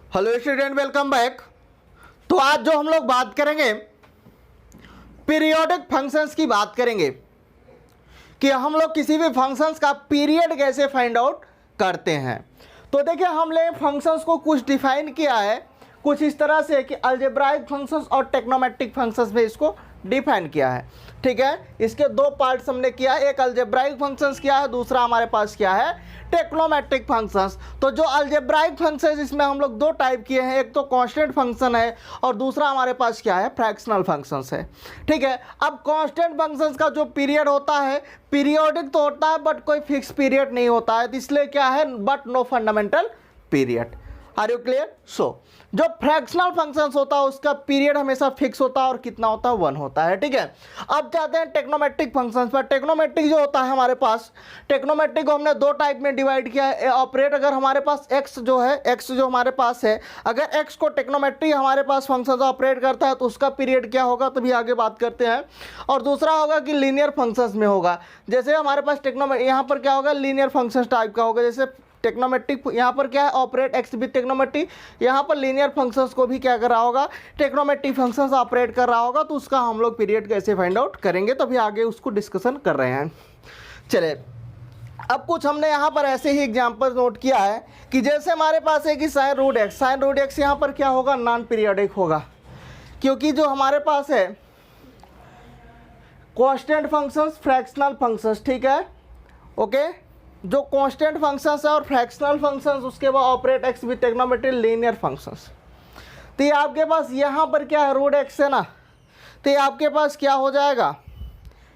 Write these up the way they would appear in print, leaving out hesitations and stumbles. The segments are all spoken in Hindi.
Hello student, welcome back. तो आज जो हम लोग बात करेंगे पीरियोडिक फंक्शंस की बात करेंगे कि हम लोग किसी भी फंक्शंस का पीरियड कैसे फाइंड आउट करते हैं। तो देखिए, हमने फंक्शंस को कुछ डिफाइन किया है कुछ इस तरह से कि अलजेब्राइक फंक्शंस और टेक्नोमेट्रिक फंक्शंस में इसको डिफाइन किया है। ठीक है, इसके दो पार्ट्स हमने किया है, एक अलजेब्राइक फंक्शंस किया है, दूसरा हमारे पास क्या है, टेक्नोमेट्रिक फंक्शंस। तो जो अलजेब्राइक फंक्शंस, इसमें हम लोग दो टाइप किए हैं, एक तो कांस्टेंट फंक्शन है और दूसरा हमारे पास क्या है, फ्रैक्शनल फंक्शंस है। ठीक है, अब कांस्टेंट फंक्शंस का जो पीरियड होता है, पीरियोडिक तो होता है बट कोई फिक्स पीरियड नहीं होता है, इसलिए क्या है, but no fundamental period. Are you clear? So जो फ्रैक्शनल फंक्शंस होता है उसका पीरियड हमेशा फिक्स होता है और कितना होता है, 1 होता है। ठीक है, अब जाते हैं टेक्नोमेट्रिक फंक्शंस पर। टेक्नोमेट्रिक जो होता है हमारे पास, टेक्नोमेट्रिक को हमने दो टाइप में डिवाइड किया है। ऑपरेट अगर हमारे पास एक्स जो है, एक्स जो हमारे पास है, अगर एक्स को टेक्नोमेट्रिक हमारे पास फंक्शन ऑपरेट करता है तो उसका पीरियड क्या होगा, तभी आगे बात करते हैं। और दूसरा होगा कि लीनियर फंक्शंस में होगा, जैसे हमारे पास यहाँ पर क्या होगा, लीनियर फंक्शंस टाइप का होगा। जैसे टेक्नोमेट्रिक यहाँ पर क्या है, ऑपरेट एक्स विद टेक्नोमेट्रिक, यहाँ पर लीनियर फंक्शंस को भी क्या कर रहा होगा, टेक्नोमेट्रिक फंक्शंस ऑपरेट कर रहा होगा। तो उसका हम लोग पीरियड कैसे फाइंड आउट करेंगे, तो अभी आगे उसको डिस्कशन कर रहे हैं। चले, अब कुछ हमने यहाँ पर ऐसे ही एग्जाम्पल नोट किया है कि जैसे हमारे पास है कि sine root x, sine root x यहाँ पर क्या होगा, नॉन पीरियडिक होगा, क्योंकि जो हमारे पास है कांस्टेंट फंक्शंस, फ्रैक्शनल फंक्शंस, ठीक है, ओके, जो कांस्टेंट फंक्शंस है और फ्रैक्शनल फंक्शंस, उसके बाद operate x with trigonometric linear functions. तो ये आपके पास यहाँ पर क्या है, रूट एक्स है ना, तो ये आपके पास क्या हो जाएगा,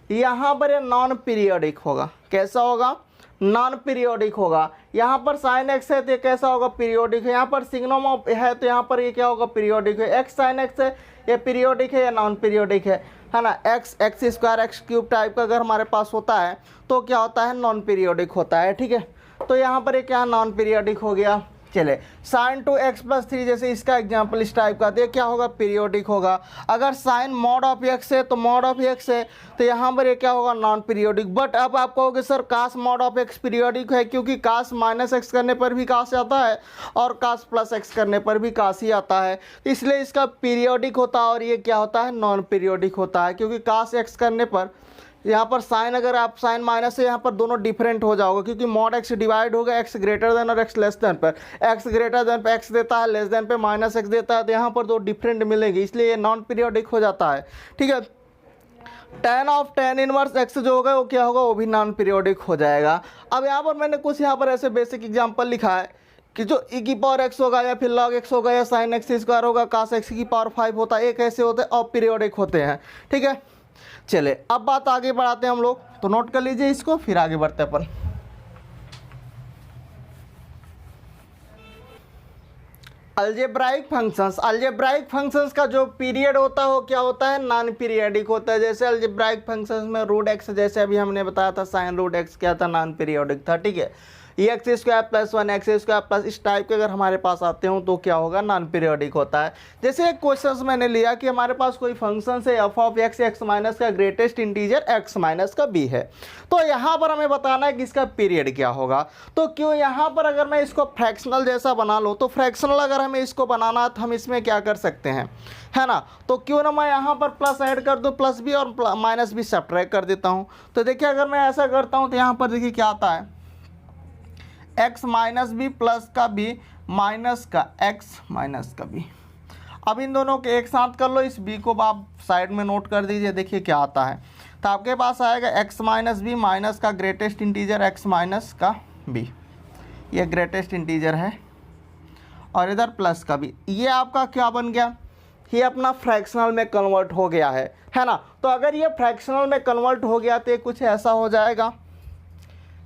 यहाँ पर ये नॉन पीरियोडिक होगा। कैसा होगा, नॉन पीरियोडिक होगा। यहाँ पर साइन एक्स है तो ये कैसा होगा, पीरियोडिक है। यहाँ पर सिग्नम है तो यहाँ पर ये क्या होगा, पीरियोडिक है। एक्स साइन एक्स है, ये पीरियोडिक है या नॉन पीरियोडिक है ना। X x square x cube type का अगर हमारे पास होता है तो क्या होता है, नॉन पीरियोडिक होता है। ठीक है, तो यहाँ पर ये क्या, नॉन पीरियोडिक हो गया। चले, साइन 2x + 3 जैसे इसका एग्जाम्पल इस टाइप का, तो क्या होगा, पीरियोडिक होगा। अगर साइन मॉड ऑफ एक्स है तो मॉड ऑफ एक्स है तो यहाँ पर ये क्या होगा, नॉन पीरियोडिक। बट अब आप कहोगे sir cos mod of x periodic है, क्योंकि कास -x करने पर भी कास आता है और कास +x करने पर भी कास ही आता है, इसलिए इसका पीरियोडिक होता है और ये क्या होता है, नॉन पीरियोडिक होता है। क्योंकि कास x करने पर यहाँ पर साइन, अगर आप साइन माइनस से यहाँ पर दोनों डिफरेंट हो जाओगे, क्योंकि मॉड एक्स डिवाइड होगा एक्स ग्रेटर देन और एक्स लेस देन पर। एक्स ग्रेटर देन पे एक्स देता है, लेस देन पे -x देता है, तो यहाँ पर दो डिफरेंट मिलेंगे, इसलिए ये नॉन पीरियोडिक हो जाता है। ठीक है, tan of tan inverse x जो होगा वो क्या होगा, वो भी नॉन पीरियोडिक हो जाएगा। अब यहाँ पर मैंने कुछ यहाँ पर ऐसे बेसिक एग्जाम्पल लिखा है कि जो e की पावर x होगा या फिर log x होगा या sin x स्क्वायर होगा, cos x की पावर 5 होता है, ये कैसे होते हैं, अपीरियोडिक होते हैं। ठीक है, चले अब बात आगे बढ़ाते हैं हम लोग, तो नोट कर लीजिए इसको, फिर आगे बढ़ते हैं अपन। अलजेब्राइक फंक्शंस, अलजेब्राइक फंक्शंस का जो पीरियड होता है वो क्या होता है, नॉन पीरियडिक होता है। जैसे अलजेब्राइक फंक्शंस में रूट एक्स, जैसे अभी हमने बताया था साइन रूट एक्स क्या था, नॉन पीरियडिक था। ठीक है, x square + 1 x square plus इस टाइप के अगर हमारे पास आते हो तो क्या होगा, नॉन पीरियडिक होता है। जैसे एक क्वेश्चन मैंने लिया कि हमारे पास कोई फंक्शन है F of x, x minus का ग्रेटेस्ट इंटीजर एक्स माइनस का बी है, तो यहाँ पर हमें बताना है कि इसका पीरियड क्या होगा। तो क्यों यहाँ पर अगर मैं इसको फ्रैक्शनल जैसा बना लूँ, तो फ्रैक्शनल अगर हमें इसको बनाना तो हम इसमें क्या कर सकते हैं, है ना। तो क्यों ना मैं यहाँ पर प्लस ऐड कर दूँ, प्लस भी और माइनस भी सब्ट्रैक्ट कर देता हूँ। तो देखिए अगर मैं ऐसा करता हूँ तो यहाँ पर देखिए क्या आता है, x माइनस बी प्लस का बी माइनस का x माइनस का बी। अब इन दोनों के एक साथ कर लो, इस b को आप साइड में नोट कर दीजिए, देखिए क्या आता है। तो आपके पास आएगा x माइनस बी माइनस का ग्रेटेस्ट इंटीजर x माइनस का b, ये ग्रेटेस्ट इंटीजर है, और इधर प्लस का b। ये आपका क्या बन गया, ये अपना फ्रैक्शनल में कन्वर्ट हो गया है ना। तो अगर ये फ्रैक्शनल में कन्वर्ट हो गया तो ये कुछ ऐसा हो जाएगा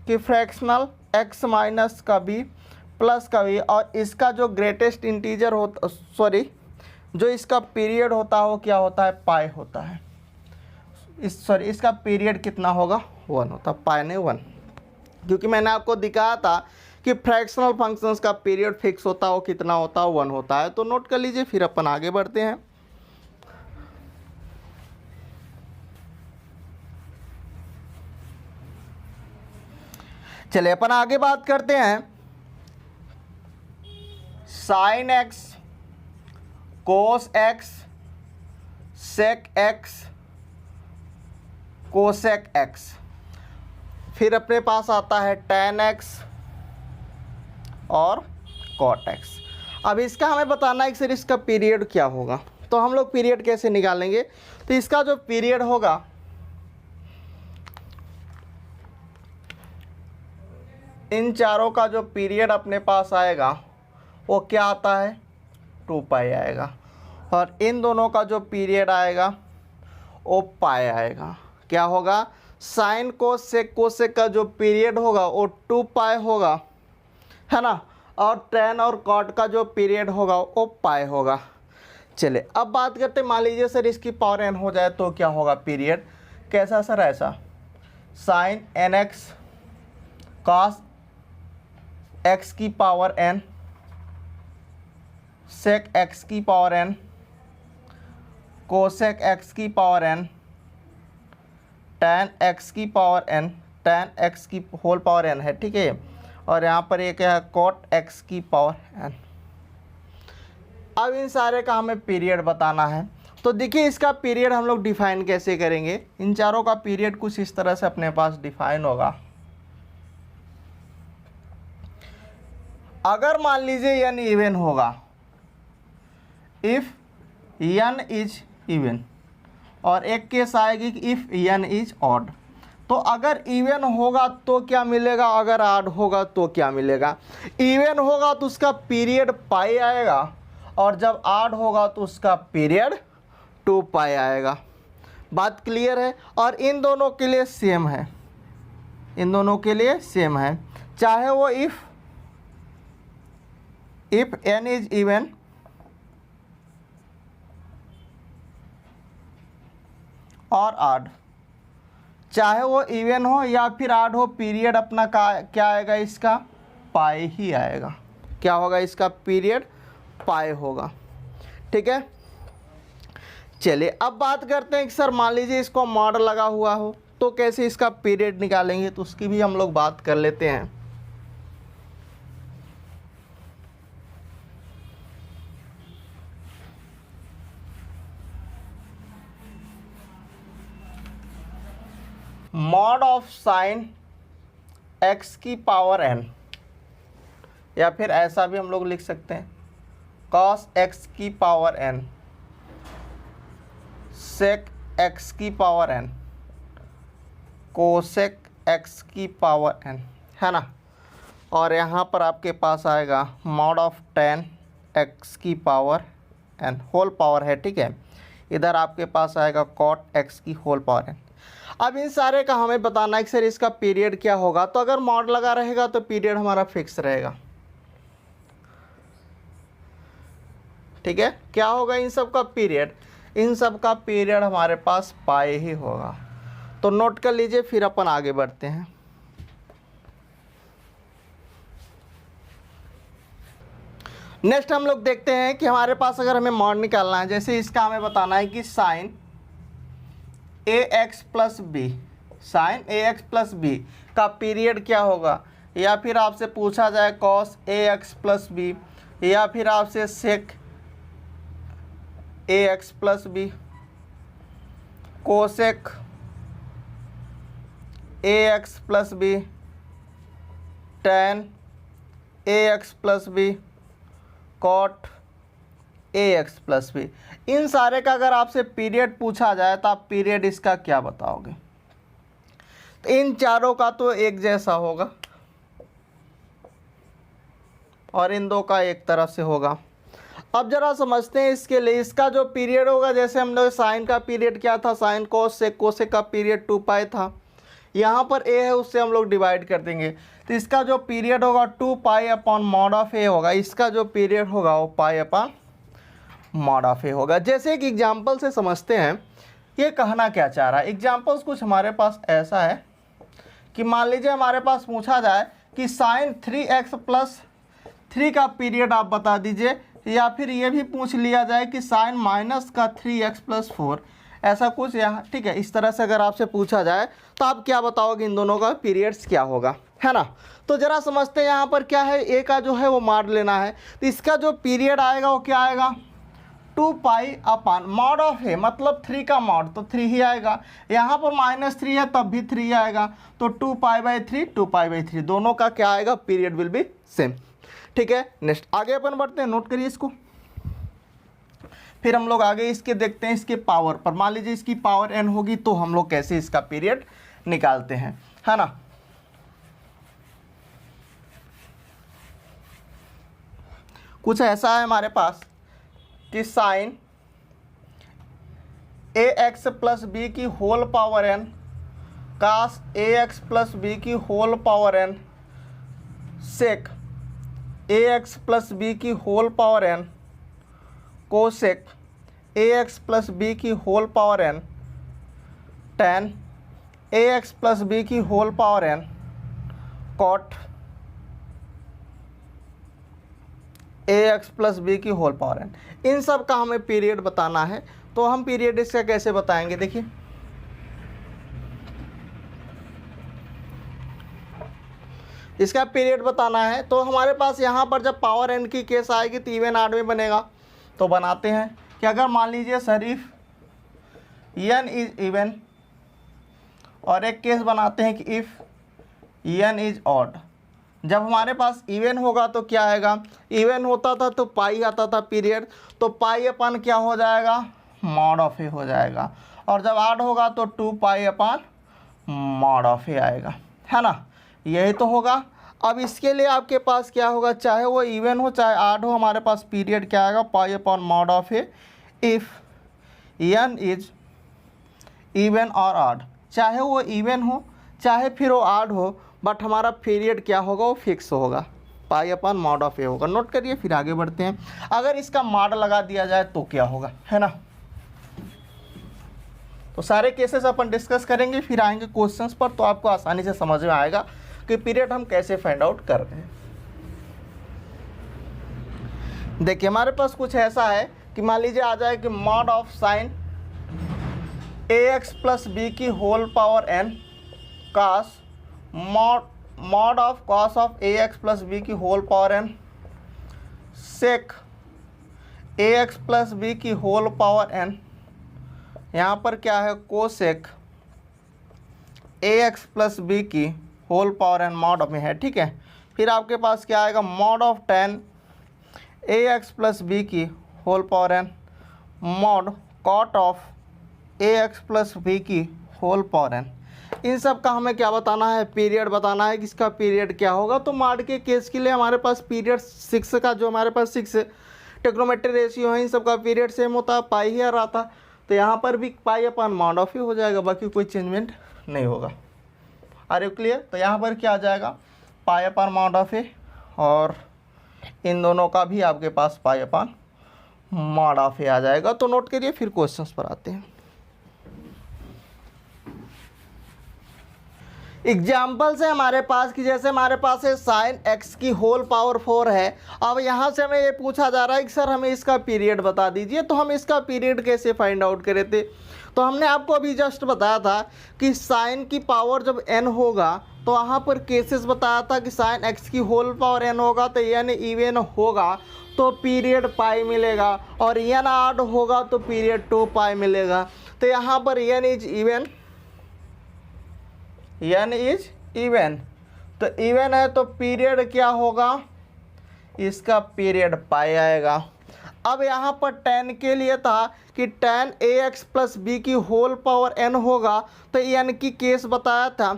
कि फ्रैक्शनल x माइनस का b प्लस का b, और इसका जो ग्रेटेस्ट इंटीजर होता, सॉरी जो इसका पीरियड होता है वो क्या होता है, पाई होता है। इसका पीरियड कितना होगा, 1 होता है, पाई ने 1, क्योंकि मैंने आपको दिखाया था कि फ्रैक्शनल फंक्शंस का पीरियड फिक्स होता है, वो कितना होता है, 1 होता है। तो नोट कर लीजिए, फिर अपन आगे बढ़ते हैं। चलिए अपन आगे बात करते हैं sine x, cos x, sec x, cosec x. फिर अपने पास आता है tan एक्स और cot एक्स। अब इसका हमें बताना है कि सर इसका पीरियड क्या होगा, तो हम लोग पीरियड कैसे निकालेंगे। तो इसका जो पीरियड होगा इन चारों का जो पीरियड अपने पास आएगा वो क्या आता है 2 पाई आएगा, और इन दोनों का जो पीरियड आएगा वो पाई आएगा। क्या होगा, साइन कोसेक का जो पीरियड होगा वो 2 पाई होगा, है ना, और tan और cot का जो पीरियड होगा वो पाई होगा। चले अब बात करते हैं, मान लीजिए सर इसकी पावर n हो जाए तो क्या होगा पीरियड, कैसा सर, ऐसा साइन nx cos x की पावर n sec x की पावर n कोसेक x की पावर n tan x की पावर n, tan x की होल पावर n है, ठीक है, और यहाँ पर एक है cot x की पावर n। अब इन सारे का हमें पीरियड बताना है, तो देखिए इसका पीरियड हम लोग डिफाइन कैसे करेंगे। इन चारों का पीरियड कुछ इस तरह से अपने पास डिफाइन होगा। अगर मान लीजिए n इवन होगा, इफ n इज इवन, और एक केस आएगी कि इफ n इज ऑड। तो अगर इवन होगा तो क्या मिलेगा, अगर ऑड होगा तो क्या मिलेगा। इवन होगा तो उसका पीरियड पाई आएगा, और जब ऑड होगा तो उसका पीरियड 2 पाई आएगा। बात क्लियर है, और इन दोनों के लिए सेम है, इन दोनों के लिए सेम है, चाहे वो इफ n इज इवन और ऑड, चाहे वो इवन हो या फिर ऑड हो, पीरियड अपना क्या आएगा, इसका पाई ही आएगा। क्या होगा, इसका पीरियड पाई होगा, ठीक है। चलिए अब बात करते हैं कि सर मान लीजिए इसको मॉड लगा हुआ हो तो कैसे इसका पीरियड निकालेंगे, तो उसकी भी हम लोग बात कर लेते हैं। मॉड ऑफ साइन x की पावर n, या फिर ऐसा भी हम लोग लिख सकते हैं cos x की पावर n, sec x की पावर n, cosec x की पावर n, है ना, और यहाँ पर आपके पास आएगा मॉड ऑफ tan x की पावर n होल पावर है, ठीक है, इधर आपके पास आएगा cot x की होल पावर n। अब इन सारे का हमें बताना है कि सर इसका पीरियड क्या होगा, तो अगर मॉड लगा रहेगा तो पीरियड हमारा फिक्स रहेगा, ठीक है। क्या होगा इन सब का पीरियड, इन सब का पीरियड हमारे पास पाई ही होगा। तो नोट कर लीजिए, फिर अपन आगे बढ़ते हैं। नेक्स्ट हम लोग देखते हैं कि हमारे पास अगर हमें मॉड निकालना है, जैसे इसका हमें बताना है कि sine ax plus b, sine ax plus b का पीरियड क्या होगा, या फिर आपसे पूछा जाए cos ax प्लस बी, या फिर आपसे sec ax plus B, cosec ax plus B, tan ax plus B, cot ax plus B. इन सारे का अगर आपसे पीरियड पूछा जाए तो आप पीरियड इसका क्या बताओगे। तो इन चारों का तो एक जैसा होगा और इन दो का एक तरफ से होगा। अब जरा समझते हैं इसके लिए, इसका जो पीरियड होगा, जैसे हम लोग साइन का पीरियड क्या था, साइन कोसेक का पीरियड 2 पाई था, यहाँ पर a है उससे हम लोग डिवाइड कर देंगे, तो इसका जो पीरियड होगा 2 पाई अपॉन मॉड ऑफ a होगा, इसका जो पीरियड होगा वो पाई अपॉन मॉड ऑफ a होगा। जैसे एक एग्जाम्पल से समझते हैं ये कहना क्या चाह रहा है। एग्जाम्पल्स कुछ हमारे पास ऐसा है कि मान लीजिए हमारे पास पूछा जाए कि साइन 3x प्लस 3 का पीरियड आप बता दीजिए, या फिर ये भी पूछ लिया जाए कि साइन माइनस का 3x प्लस 4, ऐसा कुछ यहाँ, ठीक है। इस तरह से अगर आपसे पूछा जाए तो आप क्या बताओगे इन दोनों का पीरियड्स क्या होगा, है ना। तो जरा समझते हैं यहाँ पर क्या है, ए का जो है वो मॉड लेना है, तो इसका जो पीरियड आएगा वो क्या आएगा 2 पाई अपान मॉड ऑफ ए, मतलब 3 का मॉड तो 3 ही आएगा। यहाँ पर -3 है तब भी 3 आएगा, तो 2 पाई/3 2 पाई/3 दोनों का क्या आएगा पीरियड विल बी सेम, ठीक है। नेक्स्ट आगे अपन बढ़ते हैं, नोट करिए इसको। फिर हम लोग आगे इसके देखते हैं इसके पावर पर। मान लीजिए इसकी पावर n होगी तो हम लोग कैसे इसका पीरियड निकालते हैं, है ना। कुछ ऐसा है हमारे पास कि साइन ax प्लस बी की whole power n cos ax plus B की whole power n sec ax plus B की whole power n cosec ax plus B की whole power n tan ax plus B की whole power n cot ax plus B की होल पावर n। इन सब का हमें पीरियड बताना है, तो हम पीरियड इसका कैसे बताएंगे, देखिए इसका पीरियड बताना है तो हमारे पास यहाँ पर जब पावर n की केस आएगी तो इवन आड में बनेगा। तो बनाते हैं कि अगर मान लीजिए शरीफ n इज इवन, और एक केस बनाते हैं कि इफ़ n इज ऑड। जब हमारे पास इवन होगा तो क्या आएगा, इवन होता था तो पाई आता था पीरियड, तो पाई अपन क्या हो जाएगा मॉड ऑफ ए हो जाएगा, और जब आड होगा तो 2 पाई अपन मॉड ऑफ ए आएगा, है ना। यही तो होगा। अब इसके लिए आपके पास क्या होगा, चाहे वो इवन हो चाहे आड हो, हमारे पास पीरियड क्या आएगा पाई upon mod of A if n is even और आड। चाहे वो इवन हो चाहे फिर वो आड हो, बट हमारा पीरियड क्या होगा वो फिक्स होगा, पाई अपॉन मॉड ऑफ ए होगा। नोट करिए, फिर आगे बढ़ते हैं। अगर इसका मॉड लगा दिया जाए तो क्या होगा, है ना। तो सारे केसेस अपन डिस्कस करेंगे, फिर आएंगे क्वेश्चंस पर, तो आपको आसानी से समझ में आएगा कि पीरियड हम कैसे फाइंड आउट कर रहे हैं। देखिए हमारे पास कुछ ऐसा है कि मान लीजिए आ जाए कि mod of sine ax plus B की whole power n cos mod of cos of ax plus B की whole power n sec ax plus B की होल पावर n, यहाँ पर क्या है कोसेक ax प्लस बी की होल पावर n मॉड में है, ठीक है। फिर आपके पास क्या आएगा mod of tan ax plus B की whole power n mod cot of ax plus B की होल पावर n। इन सब का हमें क्या बताना है पीरियड बताना है कि इसका पीरियड क्या होगा। तो मॉड के केस के लिए हमारे पास पीरियड 6 का जो हमारे पास 6 ट्रिग्नोमेट्रिक रेशियो है, इन सब का पीरियड सेम होता है, पाई ही आ रहा था, तो यहाँ पर भी पाई अपॉन मॉड ऑफ ही हो जाएगा, बाकी कोई चेंजमेंट नहीं होगा। Are you clear. तो यहाँ पर क्या आ जाएगा pi upon mod of a, और इन दोनों का भी आपके पास pi upon mod of a आ जाएगा। तो नोट करिए, फिर क्वेश्चंस पर आते हैं। एग्जाम्पल्स है हमारे पास कि जैसे हमारे पास है साइन x की होल पावर 4 है। अब यहाँ से हमें ये पूछा जा रहा है कि सर हमें इसका पीरियड बता दीजिए, तो हम इसका पीरियड कैसे फाइंड आउट करे थे। तो हमने आपको अभी जस्ट बताया था कि साइन की पावर जब n होगा तो वहाँ पर केसेस बताया था कि साइन x की होल पावर n होगा तो n इवन होगा तो पीरियड पाई मिलेगा, और n आड होगा तो पीरियड 2 पाई मिलेगा। तो यहाँ पर n इज इवन, तो इवन है तो पीरियड क्या होगा, इसका पीरियड पाई आएगा। अब यहाँ पर tan के लिए था कि tan ax प्लस बी की होल पावर n होगा, तो n की केस बताया था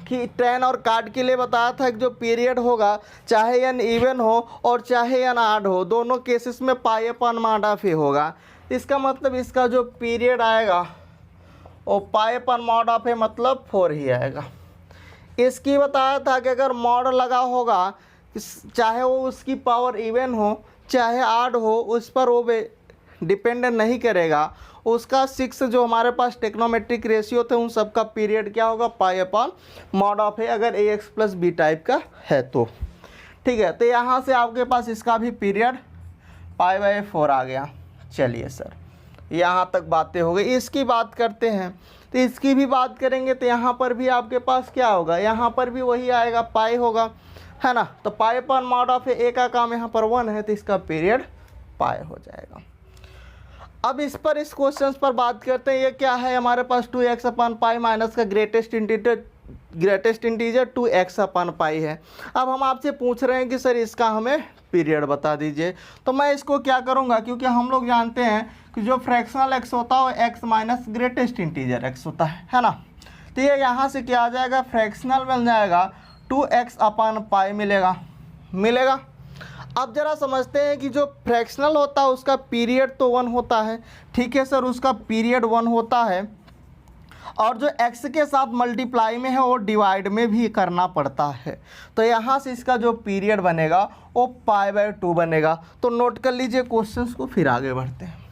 कि tan और कार्ड के लिए बताया था कि जो पीरियड होगा चाहे n इवन हो और चाहे n आड हो, दोनों केसेस में पाई अपॉन मॉड ऑफ ए होगा। इसका मतलब इसका जो पीरियड आएगा और पाई अपॉन मॉड ऑफ ए मतलब 4 ही आएगा। इसकी बताया था कि अगर मॉड लगा होगा चाहे वो उसकी पावर इवन हो चाहे आड हो, उस पर वो डिपेंड नहीं करेगा। उसका 6 जो हमारे पास टेक्नोमेट्रिक रेशियो थे उन सब का पीरियड क्या होगा पाई अपॉन मॉड ऑफ ए, अगर ए एक्स प्लस बी टाइप का है तो, ठीक है। तो यहाँ से आपके पास इसका भी पीरियड पाई बाई 4 आ गया। चलिए सर यहाँ तक बातें हो गई। इसकी बात करते हैं तो इसकी भी बात करेंगे तो यहाँ पर भी आपके पास क्या होगा, यहाँ पर भी वही आएगा, पाई होगा, है ना। तो पाई पर मॉड ऑफ ए का काम यहाँ पर 1 है तो इसका पीरियड पाई हो जाएगा। अब इस क्वेश्चन पर बात करते हैं। ये क्या है हमारे पास 2x अपन पाई माइनस का ग्रेटेस्ट इंटीजर 2x अपन पाई है। अब हम आपसे पूछ रहे हैं कि सर इसका हमें पीरियड बता दीजिए। तो मैं इसको क्या करूँगा, क्योंकि हम लोग जानते हैं कि जो फ्रैक्शनल x होता है वो x minus greatest integer x होता है ना। तो ये यहाँ से क्या आ जाएगा, फ्रैक्शनल मिल जाएगा 2x अपन पाई मिलेगा। अब जरा समझते हैं कि जो फ्रैक्शनल होता है उसका पीरियड तो 1 होता है, ठीक है सर, उसका पीरियड 1 होता है, और जो x के साथ मल्टीप्लाई में है वो डिवाइड में भी करना पड़ता है। तो यहाँ से इसका जो पीरियड बनेगा वो π/2 बनेगा। तो नोट कर लीजिए क्वेश्चंस को, फिर आगे बढ़ते हैं।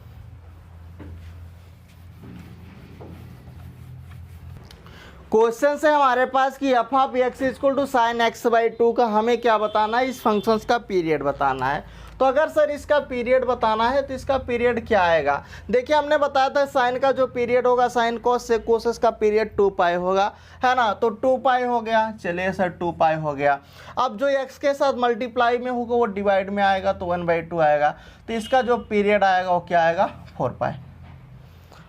क्वेश्चन है हमारे पास कि f of x equal to sine x/2 का हमें क्या बताना है, इस फंक्शंस का पीरियड बताना है। तो अगर सर इसका पीरियड बताना है तो इसका पीरियड क्या आएगा, देखिए हमने बताया था साइन का जो पीरियड होगा साइन कोस से कोसेस का पीरियड 2π होगा, है ना। तो 2π हो गया, चलिए सर 2π हो गया। अब जो x के साथ मल्टीप्लाई में होगा वो डिवाइड में आएगा तो 1/2 आएगा। तो इसका जो पीरियड आएगा वो क्या आएगा, 4π।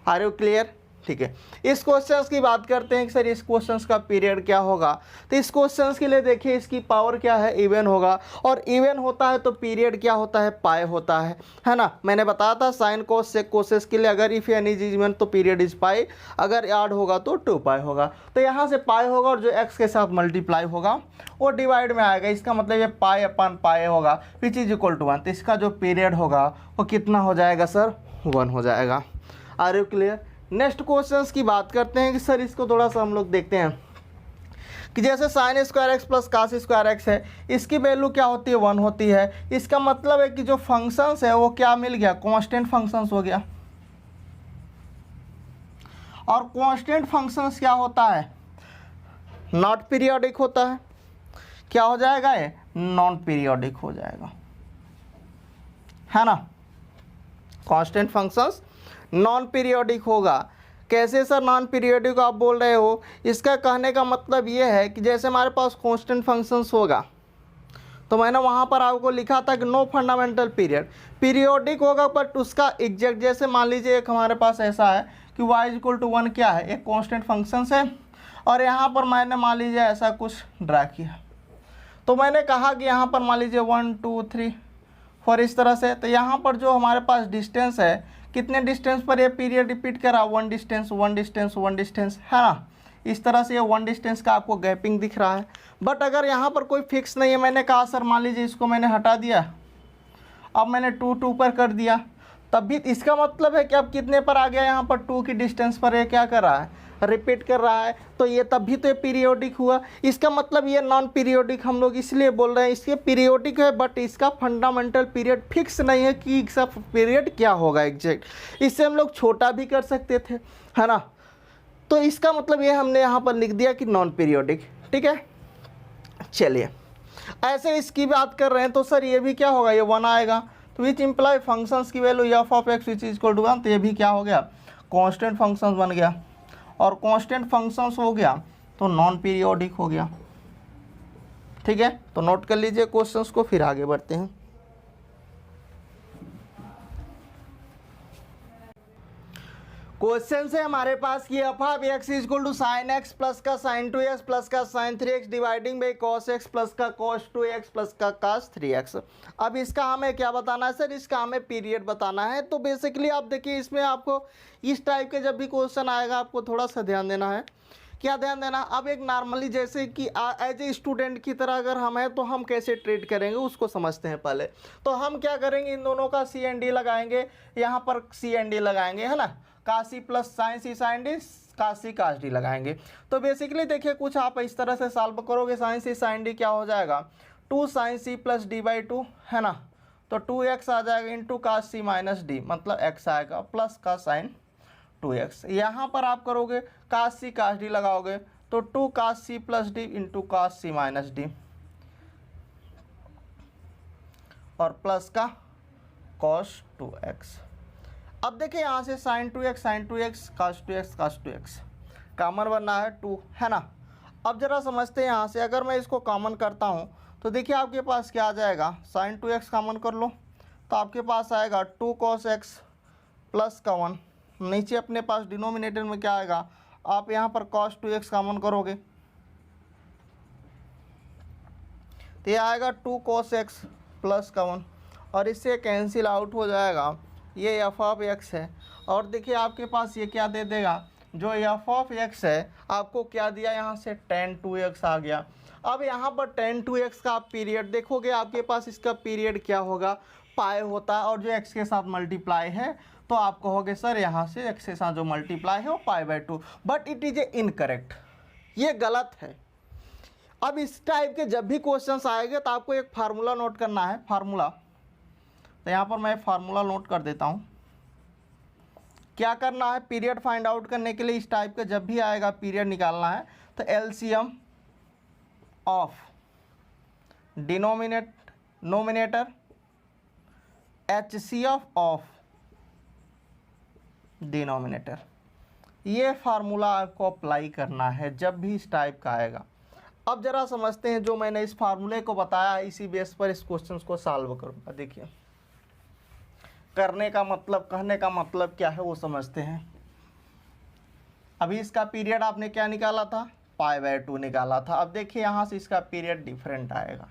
आर यू क्लियर, ठीक है। इस क्वेश्चंस की बात करते हैं कि सर इस क्वेश्चंस का पीरियड क्या होगा। तो इस क्वेश्चंस के लिए देखिए इसकी पावर क्या है, इवन होगा, और इवन होता है तो पीरियड क्या होता है, पाई होता है ना। मैंने बताया था साइन कोस से कोसेस के लिए अगर इफ एनी इज इवन तो पीरियड इज पाई, अगर ऐड होगा तो 2π होगा। तो यहाँ से पाई होगा और जो x के साथ मल्टीप्लाई होगा वो डिवाइड में आएगा। इसका मतलब ये π/π होगा विच इज इक्वल टू 1। तो इसका जो पीरियड होगा वो कितना हो जाएगा सर, 1 हो जाएगा। Are you clear. Next questions की बात करते हैं कि सर इसको थोड़ा सा हम लोग देखते हैं कि जैसे sine square x plus cos square x है, इसकी वैल्यू क्या होती है, 1 होती है। इसका मतलब है कि जो फंक्शंस है वो क्या मिल गया, कांस्टेंट फंक्शंस हो गया। और कांस्टेंट फंक्शंस क्या होता है, नॉट पीरियोडिक होता है। क्या हो जाएगा, ये नॉन पीरियोडिक हो जाएगा, है ना। कांस्टेंट फंक्शंस नॉन पीरियोडिक होगा। कैसे सर नॉन पीरियोडिक आप बोल रहे हो, इसका कहने का मतलब ये है कि जैसे हमारे पास कांस्टेंट फंक्शंस होगा तो मैंने वहाँ पर आपको लिखा था कि नो फंडामेंटल पीरियोडिक होगा, बट उसका एग्जैक्ट, जैसे मान लीजिए एक हमारे पास ऐसा है कि y इक्वल टू 1 क्या है, एक कांस्टेंट फंक्शंस है, और यहाँ पर मैंने मान लीजिए ऐसा कुछ ड्रा किया। तो मैंने कहा कि यहाँ पर मान लीजिए 1 2 3 4 इस तरह से। तो यहाँ पर जो हमारे पास डिस्टेंस है, कितने डिस्टेंस पर ये पीरियड रिपीट करा, 1 डिस्टेंस 1 डिस्टेंस 1 डिस्टेंस, है ना। इस तरह से ये 1 डिस्टेंस का आपको गैपिंग दिख रहा है। बट अगर यहाँ पर कोई फिक्स नहीं है, मैंने कहा सर मान लीजिए इसको मैंने हटा दिया, अब मैंने 2 2 पर कर दिया, तब भी इसका मतलब है कि अब कितने पर आ गया, यहाँ पर 2 की डिस्टेंस पर ये क्या कर रहा है, रिपीट कर रहा है। तो ये तब भी तो ये पीरियोडिक हुआ। इसका मतलब ये नॉन पीरियोडिक हम लोग इसलिए बोल रहे हैं, इसके पीरियोडिक है बट इसका फंडामेंटल पीरियड फिक्स नहीं है कि इसका पीरियड क्या होगा एग्जैक्ट। इससे हम लोग छोटा भी कर सकते थे, है ना। तो इसका मतलब ये हमने यहाँ पर लिख दिया कि नॉन पीरियोडिक, ठीक है। चलिए ऐसे इसकी बात कर रहे हैं तो सर ये भी क्या होगा, ये 1 आएगा। तो विच इम्प्लाई फंक्शंस की value f of x which is equal to 1, तो ये भी क्या हो गया, कांस्टेंट फंक्शंस बन गया। और कांस्टेंट फंक्शंस हो गया तो नॉन पीरियोडिक हो गया, ठीक है। तो नोट कर लीजिए क्वेश्चंस को, फिर आगे बढ़ते हैं। क्वेश्चन है हमारे पास कि f of x equal to sine x plus का साइन 2x प्लस का sine 3x dividing by cos x plus का कॉस 2x प्लस का कॉस 3x। अब इसका हमें क्या बताना है सर, इसका हमें पीरियड बताना है। तो बेसिकली आप देखिए इसमें आपको इस टाइप के जब भी क्वेश्चन आएगा आपको थोड़ा सा ध्यान देना है। क्या ध्यान देना, अब एक नॉर्मली जैसे कि एज ए स्टूडेंट की तरह अगर हम हैं तो हम कैसे ट्रीट करेंगे उसको समझते हैं पहले। तो हम क्या करेंगे, इन दोनों का सी एन डी लगाएंगे, यहाँ पर सी एन डी लगाएंगे, है ना। कासी प्लस साइन सी साइन डी, कासी कास डी लगाएंगे। तो बेसिकली देखिए कुछ आप इस तरह से सॉल्व करोगे, साइन सी साइन डी क्या हो जाएगा, 2 sine c plus d by 2, है ना। तो 2x आ जाएगा इंटू कास सी माइनस डी, मतलब x आएगा प्लस का साइन 2x। यहाँ पर आप करोगे कास सी कास डी लगाओगे तो 2 cos C plus D into cos सी माइनस डी, और प्लस का कॉस 2x। अब देखिए यहाँ से sin 2x cos 2x cos 2x common बनना है 2, है ना। अब जरा समझते हैं यहाँ से, अगर मैं इसको कॉमन करता हूँ तो देखिए आपके पास क्या आ जाएगा, sin 2x कॉमन कर लो तो आपके पास आएगा 2 cos x प्लस कॉमन, नीचे अपने पास डिनोमिनेटर में क्या आएगा, आप यहाँ पर cos 2x कॉमन करोगे तो ये आएगा 2 cos x प्लस कॉमन, और इससे कैंसिल आउट हो जाएगा, ये f ऑफ x है। और देखिए आपके पास ये क्या दे देगा, जो f ऑफ x है आपको क्या दिया, यहाँ से tan 2x आ गया। अब यहाँ पर tan 2x का आप पीरियड देखोगे, आपके पास इसका पीरियड क्या होगा, पाई होता है, और जो x के साथ मल्टीप्लाई है तो आप कहोगे सर यहाँ से x के साथ जो मल्टीप्लाई है वो π/2, but it is a incorrect, ये गलत है। अब इस टाइप के जब भी क्वेश्चंस आएंगे तो आपको एक फार्मूला नोट करना है, फार्मूला। तो यहाँ पर मैं फार्मूला नोट कर देता हूँ। क्या करना है, पीरियड फाइंड आउट करने के लिए इस टाइप का जब भी आएगा पीरियड निकालना है तो LCM of nominator HCF of denominator, ये फार्मूला आपको अप्लाई करना है जब भी इस टाइप का आएगा। अब जरा समझते हैं, जो मैंने इस फार्मूले को बताया इसी बेस पर इस क्वेश्चन को सॉल्व करूँगा। देखिए करने का मतलब, कहने का मतलब क्या है वो समझते हैं। अभी इसका पीरियड आपने क्या निकाला था, π/2 निकाला था। अब देखिए यहाँ से इसका पीरियड डिफरेंट आएगा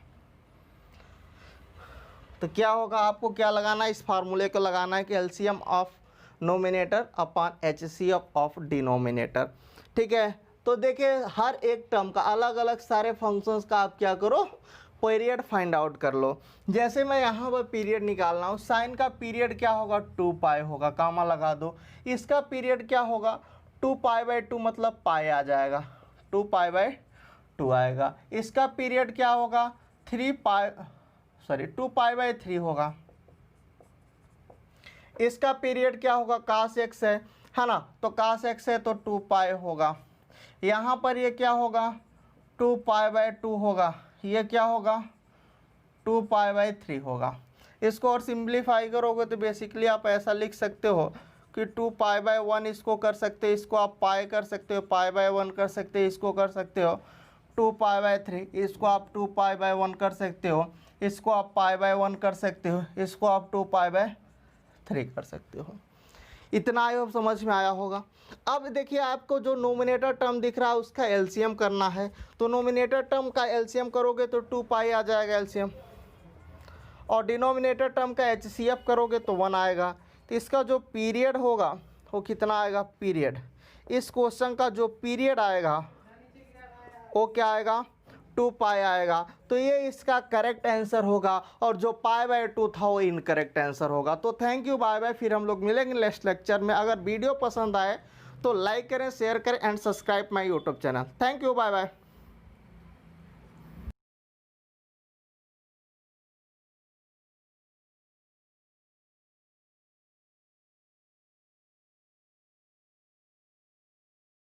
तो क्या होगा, आपको क्या लगाना है, इस फार्मूले को लगाना है कि LCM of nominator upon HCF of denominator. ठीक है, तो देखिए हर एक टर्म का अलग अलग सारे फंक्शंस का आप क्या करो, पीरियड फाइंड आउट कर लो। जैसे मैं यहाँ पर पीरियड निकालना हूँ, साइन का पीरियड क्या होगा, 2π होगा, कामा लगा दो। इसका पीरियड क्या होगा, 2π/2 मतलब पाई आ जाएगा, 2π/2 आएगा। इसका पीरियड क्या होगा, 2π/3 होगा। इसका पीरियड क्या होगा, cos x है ना, तो cos x है तो 2π होगा। यहाँ पर ये क्या होगा, 2π/2 होगा, ये क्या होगा 2π/3 होगा। इसको और सिंप्लीफाई करोगे तो बेसिकली आप ऐसा लिख सकते हो कि 2π/1 इसको कर सकते हो, इसको आप पाई कर सकते हो, π/1 कर सकते हो, इसको कर सकते हो 2π/3, इसको आप 2π/1 कर सकते हो, इसको आप π/1 कर सकते हो, इसको आप 2π/3 कर सकते हो। इतना आई होप समझ में आया होगा। अब देखिए आपको जो नोमिनेटर टर्म दिख रहा है उसका एलसीएम करना है, तो नोमिनेटर टर्म का एलसीएम करोगे तो 2π आ जाएगा एलसीएम, और डिनोमिनेटर टर्म का HCF करोगे तो 1 आएगा। तो इसका जो पीरियड होगा वो कितना आएगा, पीरियड, इस क्वेश्चन का जो पीरियड आएगा वो क्या आएगा, 2π आएगा। तो ये इसका करेक्ट आंसर होगा, और जो π/2 था वो इनकरेक्ट आंसर होगा। तो थैंक यू, बाय बाय, फिर हम लोग मिलेंगे नेक्स्ट लेक्चर में। अगर वीडियो पसंद आए तो लाइक करें, शेयर करें and subscribe my YouTube channel. Thank you, bye bye.